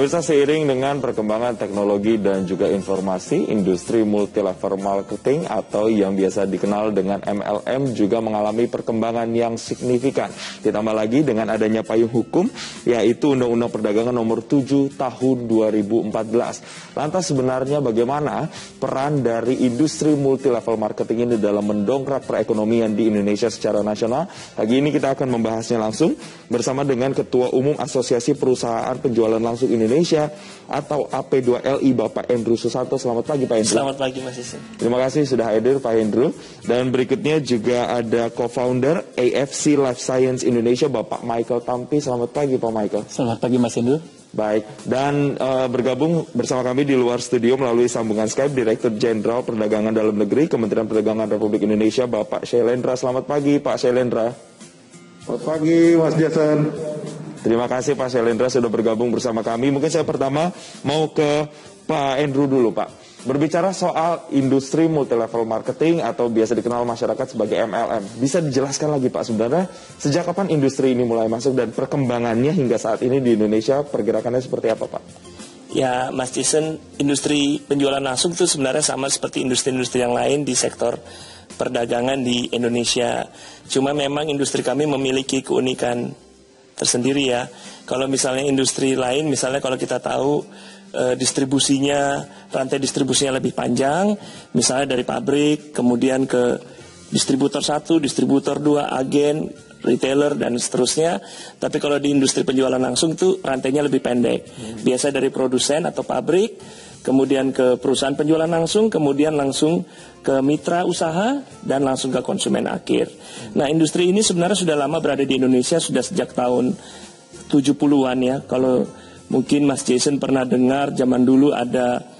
Pemirsa, seiring dengan perkembangan teknologi dan juga informasi, industri multilevel marketing atau yang biasa dikenal dengan MLM juga mengalami perkembangan yang signifikan. Ditambah lagi dengan adanya payung hukum, yaitu Undang-Undang Perdagangan Nomor 7 Tahun 2014. Lantas sebenarnya bagaimana peran dari industri multilevel marketing ini dalam mendongkrak perekonomian di Indonesia secara nasional? Pagi ini kita akan membahasnya langsung bersama dengan Ketua Umum Asosiasi Perusahaan Penjualan Langsung Indonesia atau AP2LI, Bapak Hendru Susanto. Selamat pagi, Pak Hendru. Selamat pagi, Mas Isin. Terima kasih sudah hadir, Pak Hendru. Dan berikutnya juga ada co-founder AFC Life Science Indonesia, Bapak Michael Tampi. Selamat pagi, Pak Michael. Selamat pagi, Mas Hendru. Baik, dan bergabung bersama kami di luar studio melalui sambungan Skype Direktur Jenderal Perdagangan Dalam Negeri Kementerian Perdagangan Republik Indonesia, Bapak Shailendra. Selamat pagi, Pak Shailendra. Selamat pagi, Mas Jason. Terima kasih Pak Shailendra sudah bergabung bersama kami. Mungkin saya pertama mau ke Pak Hendru dulu, Pak. Berbicara soal industri multilevel marketing atau biasa dikenal masyarakat sebagai MLM. Bisa dijelaskan lagi, Pak, sebenarnya sejak kapan industri ini mulai masuk dan perkembangannya hingga saat ini di Indonesia pergerakannya seperti apa, Pak? Ya, Mas Jason, industri penjualan langsung itu sebenarnya sama seperti industri-industri yang lain di sektor perdagangan di Indonesia. Cuma memang industri kami memiliki keunikan tersendiri ya. Kalau misalnya industri lain, misalnya kalau kita tahu distribusinya, rantai distribusinya lebih panjang, misalnya dari pabrik, kemudian ke distributor 1, distributor 2, agen, retailer, dan seterusnya. Tapi kalau di industri penjualan langsung itu rantainya lebih pendek. Biasa dari produsen atau pabrik, kemudian ke perusahaan penjualan langsung, kemudian langsung ke mitra usaha, dan langsung ke konsumen akhir. Nah, industri ini sebenarnya sudah lama berada di Indonesia, sudah sejak tahun 70-an ya. Kalau mungkin Mas Jason pernah dengar, zaman dulu ada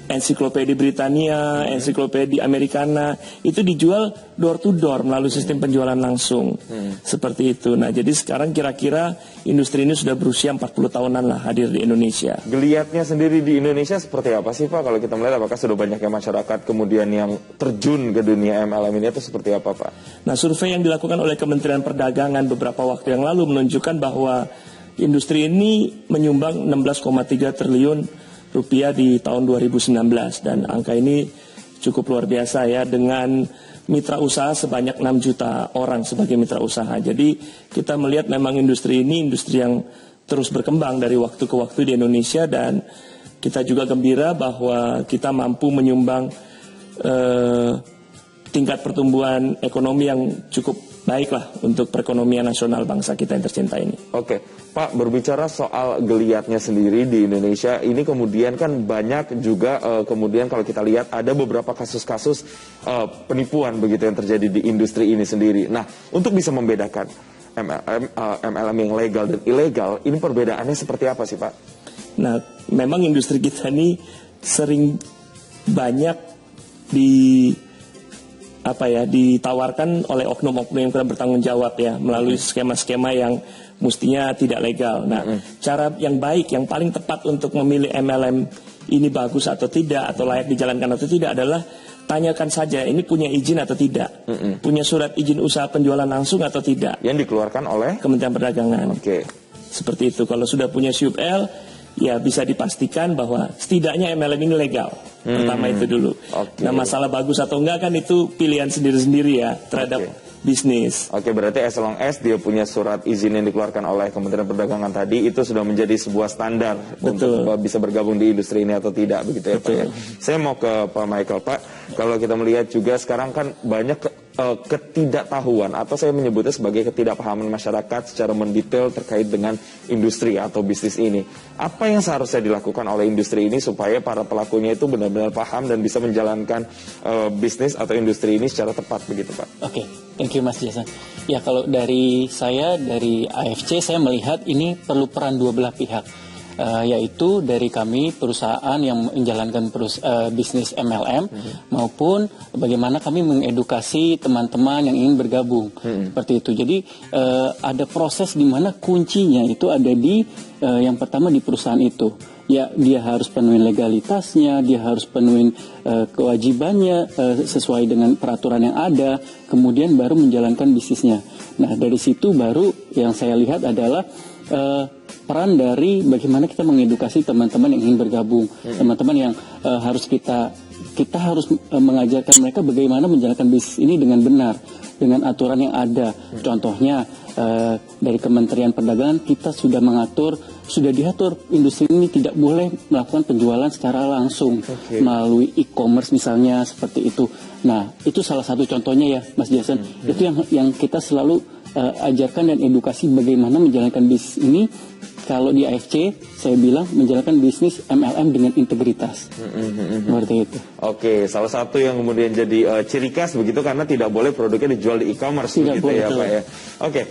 ensiklopedia Britania, ensiklopedia Americana, itu dijual door to door melalui sistem penjualan langsung. Seperti itu. Nah, jadi sekarang kira-kira industri ini sudah berusia 40 tahunan lah hadir di Indonesia. Geliatnya sendiri di Indonesia seperti apa sih, Pak? Kalau kita melihat apakah sudah banyaknya masyarakat kemudian yang terjun ke dunia MLM ini atau seperti apa, Pak? Nah, survei yang dilakukan oleh Kementerian Perdagangan beberapa waktu yang lalu menunjukkan bahwa industri ini menyumbang 16,3 triliun rupiah di tahun 2019, dan angka ini cukup luar biasa ya, dengan mitra usaha sebanyak 6 juta orang sebagai mitra usaha. Jadi kita melihat memang industri ini industri yang terus berkembang dari waktu ke waktu di Indonesia, dan kita juga gembira bahwa kita mampu menyumbang tingkat pertumbuhan ekonomi yang cukup baiklah untuk perekonomian nasional bangsa kita yang tercinta ini. Oke, Pak, berbicara soal geliatnya sendiri di Indonesia, ini kemudian kan banyak juga kemudian kalau kita lihat ada beberapa kasus-kasus penipuan begitu yang terjadi di industri ini sendiri. Nah, untuk bisa membedakan MLM yang legal dan ilegal, ini perbedaannya seperti apa sih, Pak? Nah, memang industri kita ini sering banyak ditawarkan oleh oknum-oknum yang kurang bertanggung jawab ya, melalui skema-skema yang mestinya tidak legal. Nah, cara yang baik, yang paling tepat untuk memilih MLM ini bagus atau tidak, atau layak dijalankan atau tidak adalah tanyakan saja, ini punya izin atau tidak, punya surat izin usaha penjualan langsung atau tidak, yang dikeluarkan oleh Kementerian Perdagangan. Oke. Seperti itu. Kalau sudah punya SUP-L, ya bisa dipastikan bahwa setidaknya MLM ini legal. Pertama itu dulu. Nah, masalah bagus atau enggak kan itu pilihan sendiri-sendiri ya terhadap bisnis. Oke, berarti as long as dia punya surat izin yang dikeluarkan oleh Kementerian Perdagangan tadi, itu sudah menjadi sebuah standar untuk bisa bergabung di industri ini atau tidak, begitu ya, Pak ya. Saya mau ke Pak Michael. Pak, kalau kita melihat juga sekarang kan banyak ketidaktahuan atau saya menyebutnya sebagai ketidakpahaman masyarakat secara mendetail terkait dengan industri atau bisnis ini. Apa yang seharusnya dilakukan oleh industri ini supaya para pelakunya itu benar-benar paham dan bisa menjalankan bisnis atau industri ini secara tepat, begitu, Pak? Oke, thank you Mas Jason. Ya, kalau dari saya, dari AFC, saya melihat ini perlu peran dua belah pihak. Yaitu dari kami perusahaan yang menjalankan bisnis MLM maupun bagaimana kami mengedukasi teman-teman yang ingin bergabung seperti itu. Jadi ada proses di mana kuncinya itu ada di yang pertama di perusahaan itu. Ya, dia harus penuhin legalitasnya, dia harus penuhin kewajibannya sesuai dengan peraturan yang ada, kemudian baru menjalankan bisnisnya. Nah, dari situ baru yang saya lihat adalah peran dari bagaimana kita mengedukasi teman-teman yang ingin bergabung, teman-teman yang harus kita harus mengajarkan mereka bagaimana menjalankan bisnis ini dengan benar, dengan aturan yang ada. Contohnya dari Kementerian Perdagangan kita sudah diatur industri ini tidak boleh melakukan penjualan secara langsung melalui e-commerce misalnya, seperti itu. Nah, itu salah satu contohnya ya, Mas Jason. Itu yang kita selalu ajarkan dan edukasi bagaimana menjalankan bisnis ini. Kalau di AFC, saya bilang menjalankan bisnis MLM dengan integritas. Seperti itu. Oke, salah satu yang kemudian jadi ciri khas begitu karena tidak boleh produknya dijual di e-commerce begitu ya Pak ya. Oke,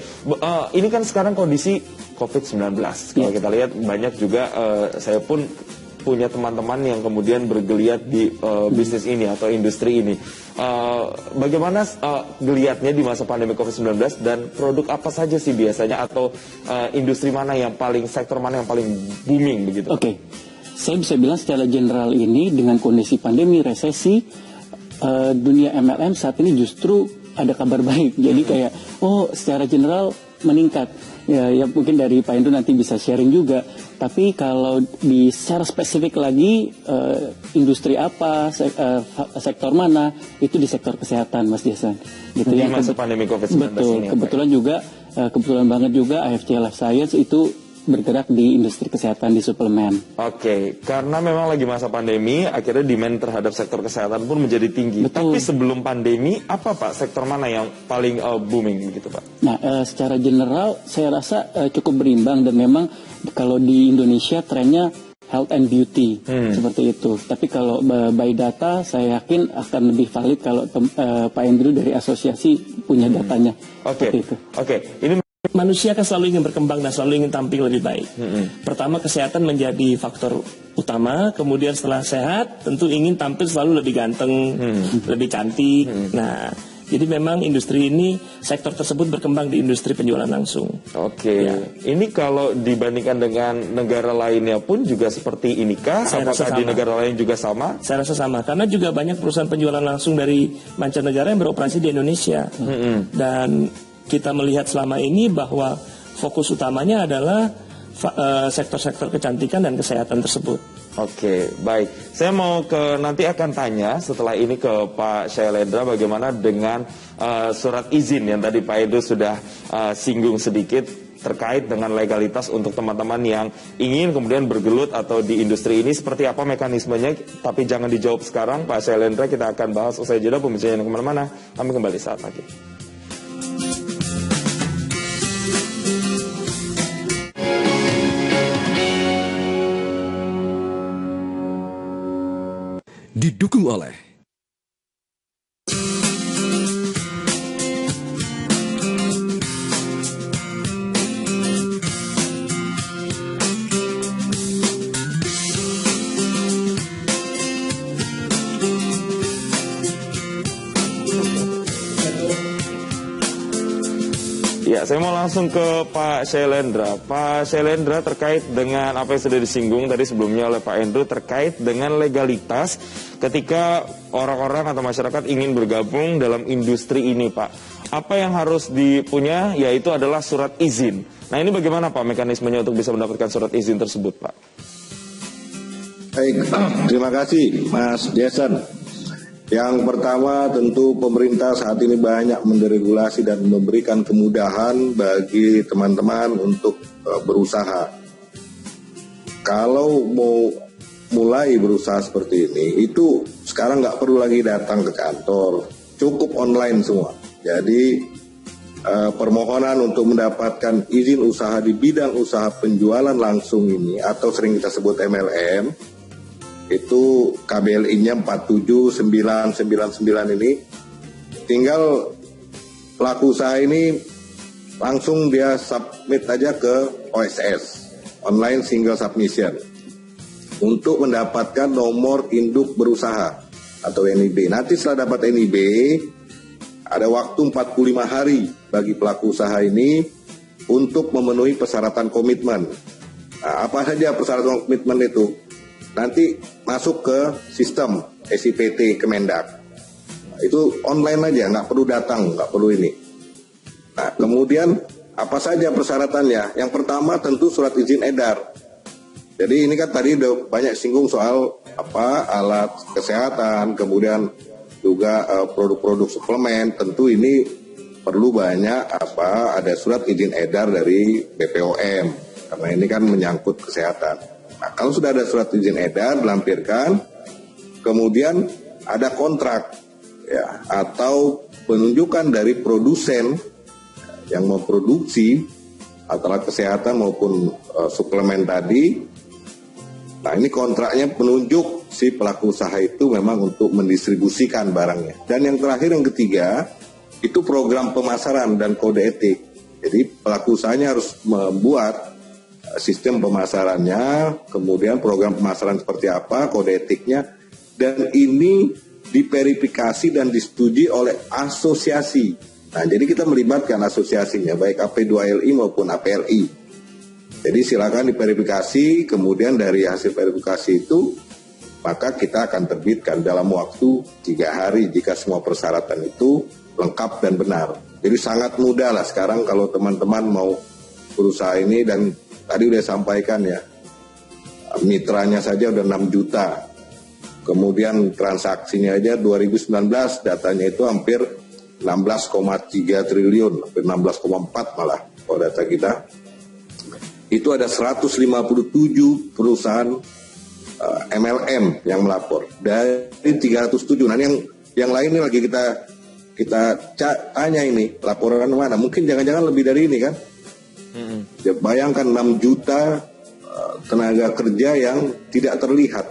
ini kan sekarang kondisi COVID-19. Kalau kita lihat banyak juga, saya pun punya teman-teman yang kemudian bergeliat di bisnis ini atau industri ini. Bagaimana geliatnya di masa pandemi COVID-19 dan produk apa saja sih biasanya atau industri mana yang sektor mana yang paling booming begitu? Oke, saya bisa bilang secara general ini dengan kondisi pandemi, resesi, dunia MLM saat ini justru ada kabar baik. Jadi kayak, secara general meningkat. Ya mungkin dari Pak Hendro nanti bisa sharing juga. Tapi kalau secara spesifik lagi, industri apa, sektor mana, itu di sektor kesehatan, Mas Jason. Gitu di masa pandemi COVID-19 betul, ini. Kebetulan banget juga AFC Life Science itu bergerak di industri kesehatan, di suplemen. Oke, karena memang lagi masa pandemi, akhirnya demand terhadap sektor kesehatan pun menjadi tinggi. Betul. Tapi sebelum pandemi, apa Pak, sektor mana yang paling booming begitu Pak? Nah, secara general saya rasa cukup berimbang dan memang kalau di Indonesia trennya health and beauty seperti itu. Tapi kalau by data saya yakin akan lebih valid kalau Pak Andrew dari asosiasi punya datanya. Oke. Ini manusia kan selalu ingin berkembang dan selalu ingin tampil lebih baik. Pertama, kesehatan menjadi faktor utama. Kemudian setelah sehat, tentu ingin tampil selalu lebih ganteng, lebih cantik. Nah, jadi memang industri ini, sektor tersebut berkembang di industri penjualan langsung. Oke. Ini kalau dibandingkan dengan negara lainnya pun juga seperti inikah? Apakah di negara lain juga sama? Saya rasa sama, karena juga banyak perusahaan penjualan langsung dari mancanegara yang beroperasi di Indonesia. Dan kita melihat selama ini bahwa fokus utamanya adalah sektor-sektor kecantikan dan kesehatan tersebut. Oke, baik. Saya mau nanti akan tanya setelah ini ke Pak Shailendra bagaimana dengan surat izin yang tadi Pak Edo sudah singgung sedikit terkait dengan legalitas untuk teman-teman yang ingin kemudian bergelut atau di industri ini, seperti apa mekanismenya. Tapi jangan dijawab sekarang, Pak Shailendra, kita akan bahas usai jeda. Pemirsa yang kemana-mana, kami kembali saat lagi. Didukung oleh Ya, saya mau langsung ke Pak Shailendra. Pak Shailendra, terkait dengan apa yang sudah disinggung tadi sebelumnya oleh Pak Andrew terkait dengan legalitas ketika orang-orang atau masyarakat ingin bergabung dalam industri ini, Pak. Apa yang harus dipunya yaitu adalah surat izin. Nah, ini bagaimana Pak mekanismenya untuk bisa mendapatkan surat izin tersebut, Pak? Baik, terima kasih Mas Jason. Yang pertama tentu pemerintah saat ini banyak menderegulasi dan memberikan kemudahan bagi teman-teman untuk berusaha. Kalau mau mulai berusaha seperti ini, itu sekarang nggak perlu lagi datang ke kantor, cukup online semua. Jadi permohonan untuk mendapatkan izin usaha di bidang usaha penjualan langsung ini atau sering kita sebut MLM, itu KBLI-nya 47999 ini, tinggal pelaku usaha ini langsung dia submit aja ke OSS, Online Single Submission, untuk mendapatkan nomor induk berusaha atau NIB. Nanti setelah dapat NIB, ada waktu 45 hari bagi pelaku usaha ini untuk memenuhi persyaratan komitmen. Nah, apa saja persyaratan komitmen itu? Nanti masuk ke sistem SIPT Kemendak. Nah, itu online aja, nggak perlu datang, nggak perlu ini. Nah, kemudian Apa saja persyaratannya? Yang pertama tentu surat izin edar. Jadi ini kan tadi udah banyak singgung soal alat kesehatan, kemudian juga produk-produk suplemen. Tentu ini perlu banyak ada surat izin edar dari BPOM karena ini kan menyangkut kesehatan. Nah, kalau sudah ada surat izin edar dilampirkan, kemudian ada kontrak ya atau penunjukan dari produsen yang memproduksi alat kesehatan maupun suplemen tadi. Nah, ini kontraknya penunjuk si pelaku usaha itu memang untuk mendistribusikan barangnya. Dan yang terakhir, yang ketiga, itu program pemasaran dan kode etik. Jadi pelaku usahanya harus membuat sistem pemasarannya, kemudian program pemasaran seperti apa, kode etiknya, dan ini diverifikasi dan disetujui oleh asosiasi. Nah, jadi kita melibatkan asosiasinya, baik AP2LI maupun APLI. Jadi silakan diverifikasi, kemudian dari hasil verifikasi itu, maka kita akan terbitkan dalam waktu 3 hari jika semua persyaratan itu lengkap dan benar. Jadi sangat mudah lah sekarang kalau teman-teman mau berusaha ini, dan tadi udah sampaikan ya, mitranya saja udah 6 juta. Kemudian transaksinya aja 2019 datanya itu hampir 16,3 triliun, hampir 16,4 malah kalau data kita. Itu ada 157 perusahaan MLM yang melapor dari 307. Nah, yang lain ini lagi kita tanya ini laporan mana? Mungkin jangan-jangan lebih dari ini kan? Ya, bayangkan 6 juta tenaga kerja yang tidak terlihat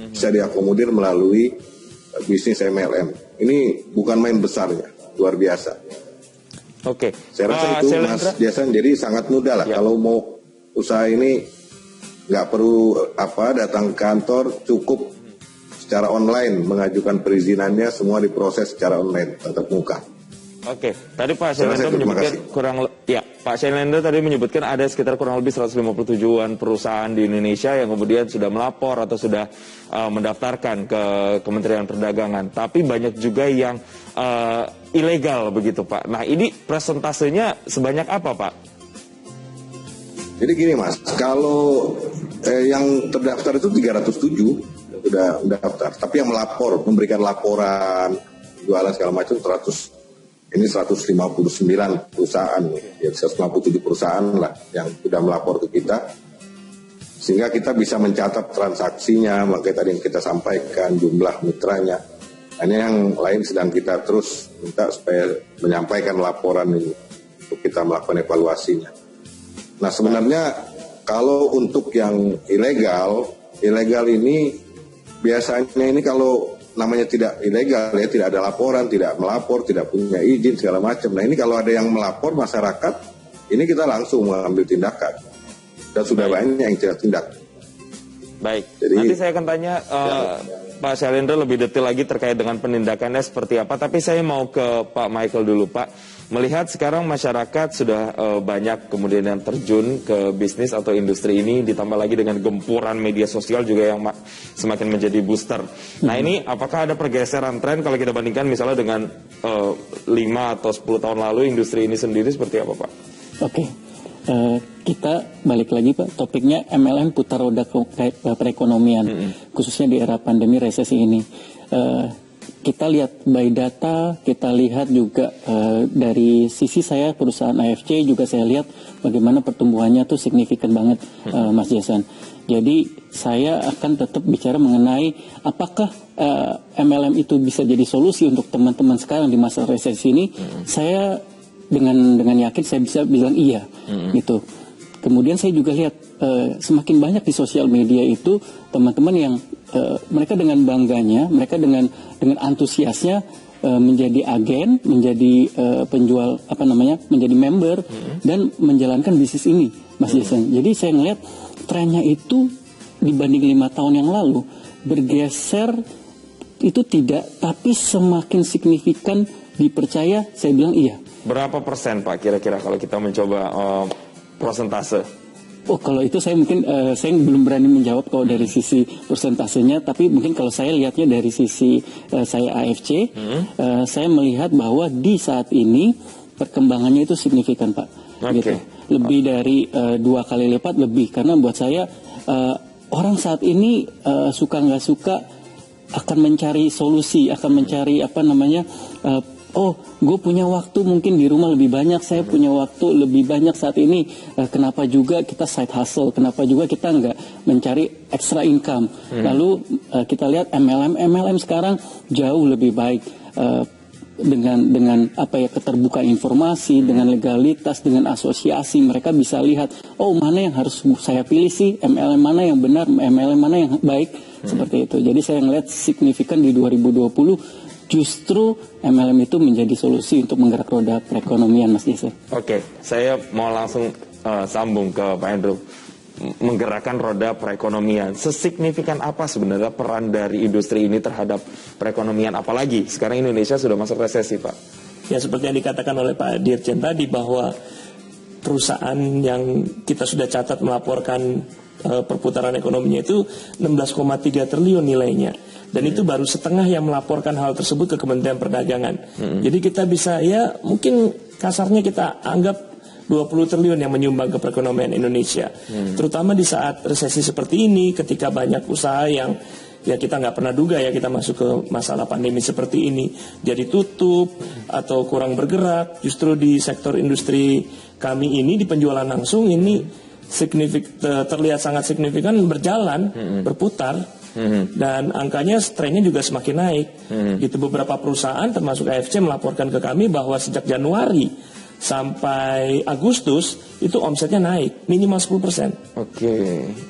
bisa diakomodir melalui bisnis MLM. Ini bukan main besarnya, luar biasa. Oke. Saya rasa itu Mas Jason, jadi sangat mudah lah. Kalau mau usaha ini nggak perlu datang ke kantor, cukup secara online mengajukan perizinannya, semua diproses secara online tatap muka. Oke, tadi Pak Syailendra menyebutkan Pak Syailendra tadi menyebutkan ada sekitar kurang lebih 157-an perusahaan di Indonesia yang kemudian sudah melapor atau sudah mendaftarkan ke Kementerian Perdagangan. Tapi banyak juga yang ilegal begitu Pak. Nah, ini presentasenya sebanyak apa Pak? Jadi gini Mas, kalau yang terdaftar itu 307 sudah mendaftar, tapi yang melapor, memberikan laporan, jualan segala macam 159 perusahaan, ya 157 perusahaan lah yang sudah melapor ke kita, sehingga kita bisa mencatat transaksinya, makanya tadi yang kita sampaikan jumlah mitranya. Ini yang lain sedang kita terus minta supaya menyampaikan laporan ini untuk kita melakukan evaluasinya. Nah, sebenarnya kalau untuk yang ilegal ini biasanya ini kalau namanya tidak ilegal ya, tidak ada laporan, tidak melapor, tidak punya izin segala macam. Nah, ini kalau ada yang melapor masyarakat, ini kita langsung mengambil tindakan. Dan sudah banyak yang kita tindak. Baik. Jadi, nanti saya akan tanya Pak Syailendra lebih detail lagi terkait dengan penindakannya seperti apa. Tapi saya mau ke Pak Michael dulu, Pak. Melihat sekarang masyarakat sudah banyak kemudian yang terjun ke bisnis atau industri ini, ditambah lagi dengan gempuran media sosial juga yang semakin menjadi booster. Nah, ini apakah ada pergeseran tren kalau kita bandingkan misalnya dengan 5 atau 10 tahun lalu industri ini sendiri seperti apa Pak? Oke. Kita balik lagi Pak, topiknya MLM putar roda perekonomian, khususnya di era pandemi resesi ini. Kita lihat by data, kita lihat juga dari sisi saya perusahaan AFC juga saya lihat bagaimana pertumbuhannya tuh signifikan banget, Mas Jason. Jadi saya akan tetap bicara mengenai apakah MLM itu bisa jadi solusi untuk teman-teman sekarang di masa resesi ini. Saya dengan yakin saya bisa bilang iya, gitu. Kemudian saya juga lihat semakin banyak di sosial media itu teman-teman yang mereka dengan bangganya, mereka dengan antusiasnya menjadi agen, menjadi penjual menjadi member dan menjalankan bisnis ini, Mas Jason. Jadi saya ngelihat trennya itu dibanding 5 tahun yang lalu bergeser itu tidak, tapi semakin signifikan dipercaya, saya bilang iya. Berapa persen Pak kira-kira kalau kita mencoba persentase? Oh, kalau itu saya mungkin saya belum berani menjawab kalau dari sisi persentasenya, tapi mungkin kalau saya lihatnya dari sisi saya AFC, saya melihat bahwa di saat ini perkembangannya itu signifikan Pak. gitu. Lebih dari 2 kali lipat lebih, karena buat saya orang saat ini suka nggak suka akan mencari solusi, akan mencari oh, gue punya waktu mungkin di rumah lebih banyak, saya punya waktu lebih banyak saat ini. Kenapa juga kita side hustle? Kenapa juga kita nggak mencari extra income? Lalu kita lihat MLM sekarang jauh lebih baik dengan keterbukaan informasi, dengan legalitas, dengan asosiasi. Mereka bisa lihat, oh mana yang harus saya pilih sih, MLM mana yang benar, MLM mana yang baik, seperti itu. Jadi saya ngelihat signifikan di 2020. Justru MLM itu menjadi solusi untuk menggerak roda perekonomian, Mas Jason. Oke, saya mau langsung sambung ke Pak Hendro. Menggerakkan roda perekonomian. Sesignifikan apa sebenarnya peran dari industri ini terhadap perekonomian? Apalagi sekarang Indonesia sudah masuk resesi, Pak. Ya, seperti yang dikatakan oleh Pak Dirjen tadi, bahwa perusahaan yang kita sudah catat melaporkan perputaran ekonominya itu 16,3 triliun nilainya. Dan itu baru setengah yang melaporkan hal tersebut ke Kementerian Perdagangan. Jadi kita bisa, ya mungkin kasarnya kita anggap 20 triliun yang menyumbang ke perekonomian Indonesia. Terutama di saat resesi seperti ini, ketika banyak usaha yang ya kita nggak pernah duga ya kita masuk ke masalah pandemi seperti ini, jadi tutup atau kurang bergerak. Justru di sektor industri kami ini, di penjualan langsung ini terlihat sangat signifikan berjalan, berputar. Dan angkanya trennya juga semakin naik. Gitu, beberapa perusahaan termasuk AFC melaporkan ke kami bahwa sejak Januari sampai Agustus itu omsetnya naik minimal 10%. Oke,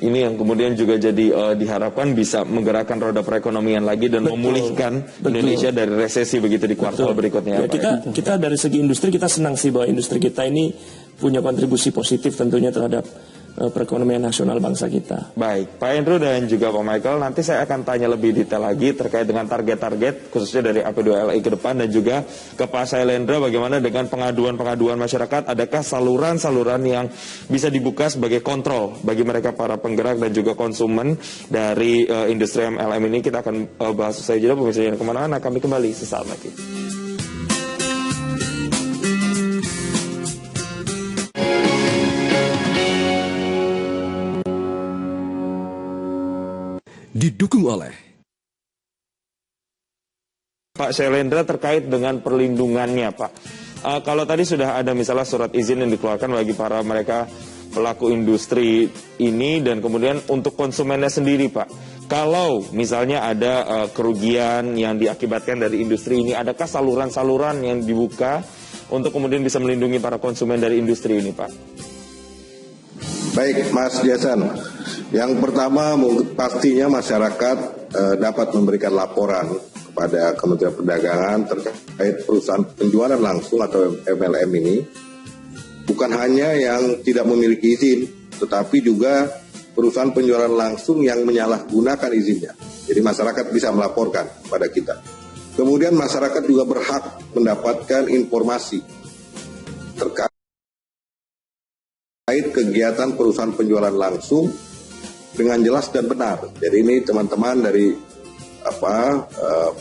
ini yang kemudian juga jadi diharapkan bisa menggerakkan roda perekonomian lagi dan memulihkan Indonesia dari resesi begitu di kuartal berikutnya. Ya, kita dari segi industri kita senang sih bahwa industri kita ini punya kontribusi positif tentunya terhadap perekonomian nasional bangsa kita. Baik, Pak Hendro dan juga Pak Michael, nanti saya akan tanya lebih detail lagi terkait dengan target-target khususnya dari AP2LI ke depan, dan juga ke Pak Sailendra bagaimana dengan pengaduan-pengaduan masyarakat. Adakah saluran-saluran yang bisa dibuka sebagai kontrol bagi mereka para penggerak dan juga konsumen dari industri MLM ini? Kita akan bahas usai jeda. Pemirsa jangan kemana-mana, kami kembali sesaat lagi. Didukung oleh Pak Sailendra terkait dengan perlindungannya, Pak. Kalau tadi sudah ada misalnya surat izin yang dikeluarkan bagi para mereka pelaku industri ini, dan kemudian untuk konsumennya sendiri, Pak. Kalau misalnya ada kerugian yang diakibatkan dari industri ini, adakah saluran-saluran yang dibuka untuk kemudian bisa melindungi para konsumen dari industri ini, Pak? Baik, Mas Jason. Yang pertama, pastinya masyarakat dapat memberikan laporan kepada Kementerian Perdagangan terkait perusahaan penjualan langsung atau MLM ini. Bukan hanya yang tidak memiliki izin, tetapi juga perusahaan penjualan langsung yang menyalahgunakan izinnya. Jadi masyarakat bisa melaporkan kepada kita. Kemudian masyarakat juga berhak mendapatkan informasi terkait kegiatan perusahaan penjualan langsung dengan jelas dan benar. Jadi ini teman-teman dari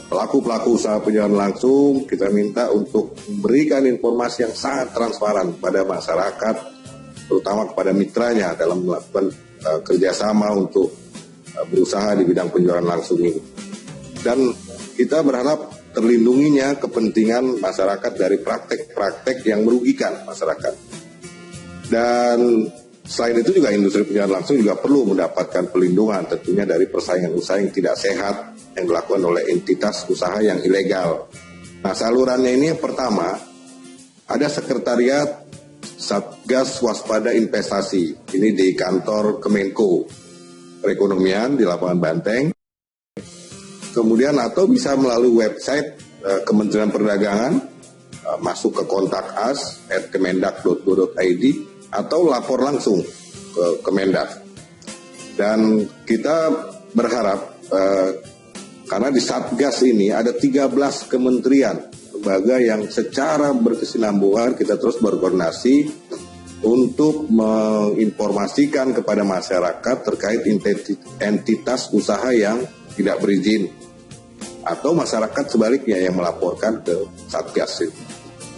pelaku-pelaku usaha penjualan langsung, kita minta untuk memberikan informasi yang sangat transparan pada masyarakat, terutama kepada mitranya dalam melakukan kerjasama untuk berusaha di bidang penjualan langsung ini. Dan kita berharap terlindunginya kepentingan masyarakat dari praktek-praktek yang merugikan masyarakat. Dan selain itu juga industri penjualan langsung juga perlu mendapatkan pelindungan tentunya dari persaingan usaha yang tidak sehat yang dilakukan oleh entitas usaha yang ilegal. Nah, salurannya ini yang pertama, ada sekretariat Satgas Waspada Investasi. Ini di kantor Kemenko Perekonomian di Lapangan Banteng. Kemudian atau bisa melalui website Kementerian Perdagangan, masuk ke kontak us @kemendak.go.id atau lapor langsung ke Kemendak. Dan kita berharap karena di Satgas ini ada 13 kementerian lembaga yang secara berkesinambungan kita terus berkoordinasi untuk menginformasikan kepada masyarakat terkait entitas usaha yang tidak berizin atau masyarakat sebaliknya yang melaporkan ke Satgas.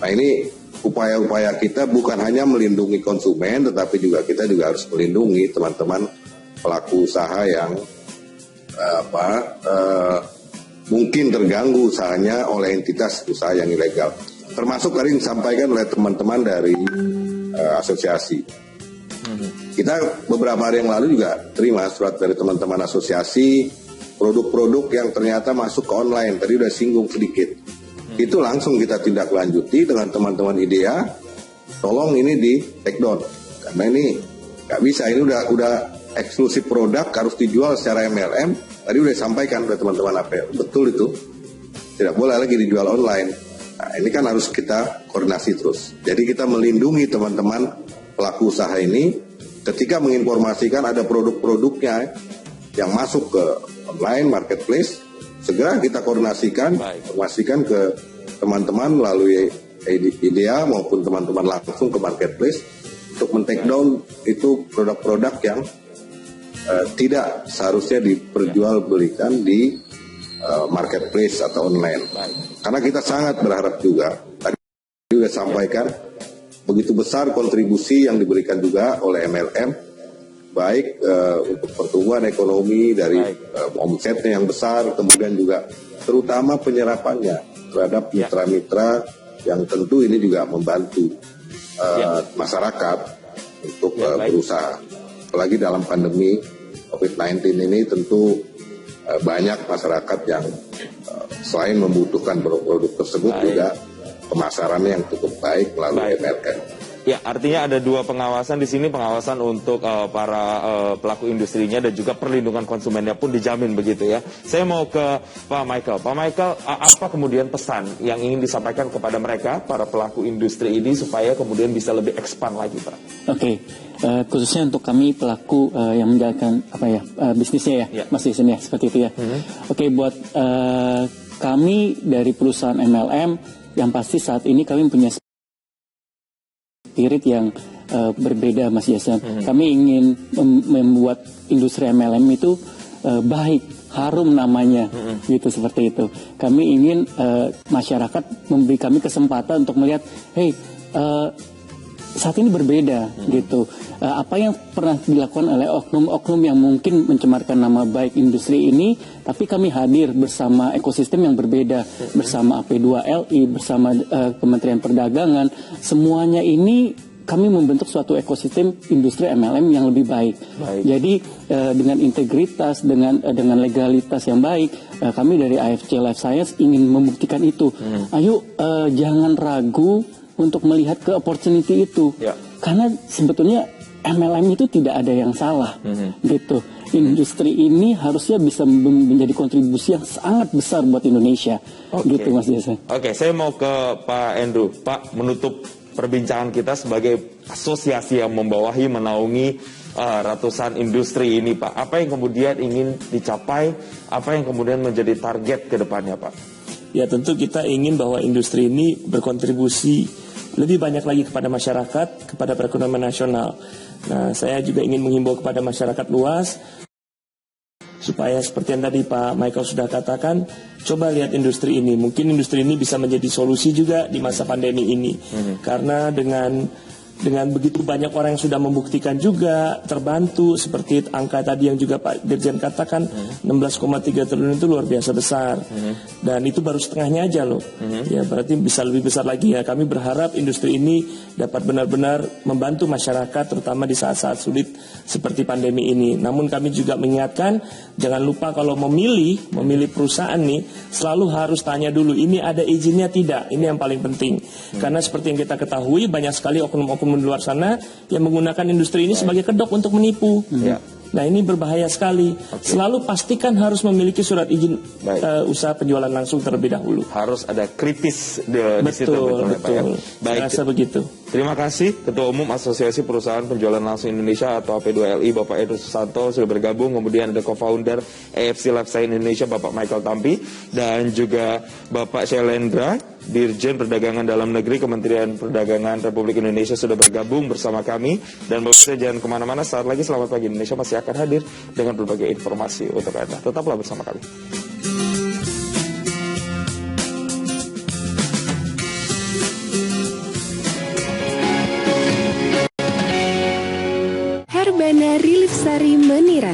Nah, ini upaya-upaya kita bukan hanya melindungi konsumen, tetapi kita juga harus melindungi teman-teman pelaku usaha yang mungkin terganggu usahanya oleh entitas usaha yang ilegal. Termasuk tadi disampaikan oleh teman-teman dari asosiasi. Kita beberapa hari yang lalu juga terima surat dari teman-teman asosiasi produk-produk yang ternyata masuk ke online. Tadi udah singgung sedikit. Itu langsung kita tindak lanjuti dengan teman-teman IDEA. Tolong ini di take down karena ini nggak bisa. Ini udah eksklusif produk, harus dijual secara MLM. Tadi udah disampaikan oleh teman-teman APL. Betul itu. Tidak boleh lagi dijual online. Nah, ini kan harus kita koordinasi terus. Jadi kita melindungi teman-teman pelaku usaha ini ketika menginformasikan ada produk-produknya yang masuk ke online marketplace, segera kita koordinasikan, informasikan ke teman-teman melalui IDEA maupun teman-teman langsung ke marketplace untuk men-take down itu produk-produk yang tidak seharusnya diperjualbelikan di marketplace atau online. Karena kita sangat berharap juga, tadi sudah sampaikan, begitu besar kontribusi yang diberikan juga oleh MLM, baik untuk pertumbuhan ekonomi dari omsetnya yang besar, kemudian juga terutama penyerapannya terhadap mitra-mitra yang tentu ini juga membantu masyarakat untuk berusaha. Apalagi dalam pandemi COVID-19 ini tentu banyak masyarakat yang selain membutuhkan produk-produk tersebut juga pemasarannya yang cukup baik melalui MLM. Ya, artinya ada dua pengawasan di sini, pengawasan untuk para pelaku industrinya dan juga perlindungan konsumennya pun dijamin begitu ya. Saya mau ke Pak Michael. Pak Michael, apa kemudian pesan yang ingin disampaikan kepada mereka, para pelaku industri ini supaya kemudian bisa lebih expand lagi, Pak? Oke, khususnya untuk kami pelaku yang menjalankan bisnisnya ya, Mas Jason ya, seperti itu ya. Oke, buat kami dari perusahaan MLM, yang pasti saat ini kami punya spirit yang berbeda, Mas Jason. Kami ingin membuat industri MLM itu baik, harum namanya, gitu seperti itu. Kami ingin masyarakat memberi kami kesempatan untuk melihat, saat ini berbeda, gitu. Apa yang pernah dilakukan oleh oknum-oknum yang mungkin mencemarkan nama baik industri ini, tapi kami hadir bersama ekosistem yang berbeda, bersama AP2LI, bersama Kementerian Perdagangan, semuanya ini kami membentuk suatu ekosistem industri MLM yang lebih baik. Jadi dengan integritas, dengan legalitas yang baik, kami dari AFC Life Science ingin membuktikan itu. Ayo jangan ragu untuk melihat ke opportunity itu, karena sebetulnya MLM itu tidak ada yang salah, gitu. Industri ini harusnya bisa menjadi kontribusi yang sangat besar buat Indonesia, gitu Mas Jason. Oke, saya mau ke Pak Andrew. Pak, menutup perbincangan kita sebagai asosiasi yang membawahi, menaungi ratusan industri ini, Pak. Apa yang kemudian ingin dicapai? Apa yang kemudian menjadi target ke depannya, Pak? Ya, tentu kita ingin bahwa industri ini berkontribusi lebih banyak lagi kepada masyarakat, kepada perekonomian nasional. Nah, saya juga ingin menghimbau kepada masyarakat luas supaya seperti yang tadi Pak Michael sudah katakan, coba lihat industri ini. Mungkin industri ini bisa menjadi solusi juga di masa pandemi ini. Karena dengan begitu banyak orang yang sudah membuktikan juga terbantu, seperti angka tadi yang juga Pak Dirjen katakan, 16,3 triliun itu luar biasa besar, dan itu baru setengahnya aja loh. Ya, berarti bisa lebih besar lagi ya. Kami berharap industri ini dapat benar-benar membantu masyarakat, terutama di saat-saat sulit seperti pandemi ini. Namun kami juga mengingatkan, jangan lupa kalau memilih perusahaan nih, selalu harus tanya dulu, ini ada izinnya tidak? Ini yang paling penting. Karena seperti yang kita ketahui, banyak sekali oknum-oknum di luar sana yang menggunakan industri ini sebagai kedok untuk menipu. Nah, ini berbahaya sekali. Selalu pastikan harus memiliki surat izin usaha penjualan langsung terlebih dahulu. Harus ada kritis di situ. Betul. Baik, rasa begitu. Terima kasih Ketua Umum Asosiasi Perusahaan Penjualan Langsung Indonesia atau AP2LI Bapak Andrew Susanto sudah bergabung. Kemudian ada co-founder AFC Life Science Indonesia Bapak Michael Tampi, dan juga Bapak Syailendra, Dirjen Perdagangan Dalam Negeri Kementerian Perdagangan Republik Indonesia sudah bergabung bersama kami. Dan Bapak saya jangan kemana-mana, saat lagi Selamat Pagi Indonesia masih akan hadir dengan berbagai informasi untuk Anda. Tetaplah bersama kami. Sabana Relief Sari Meniran.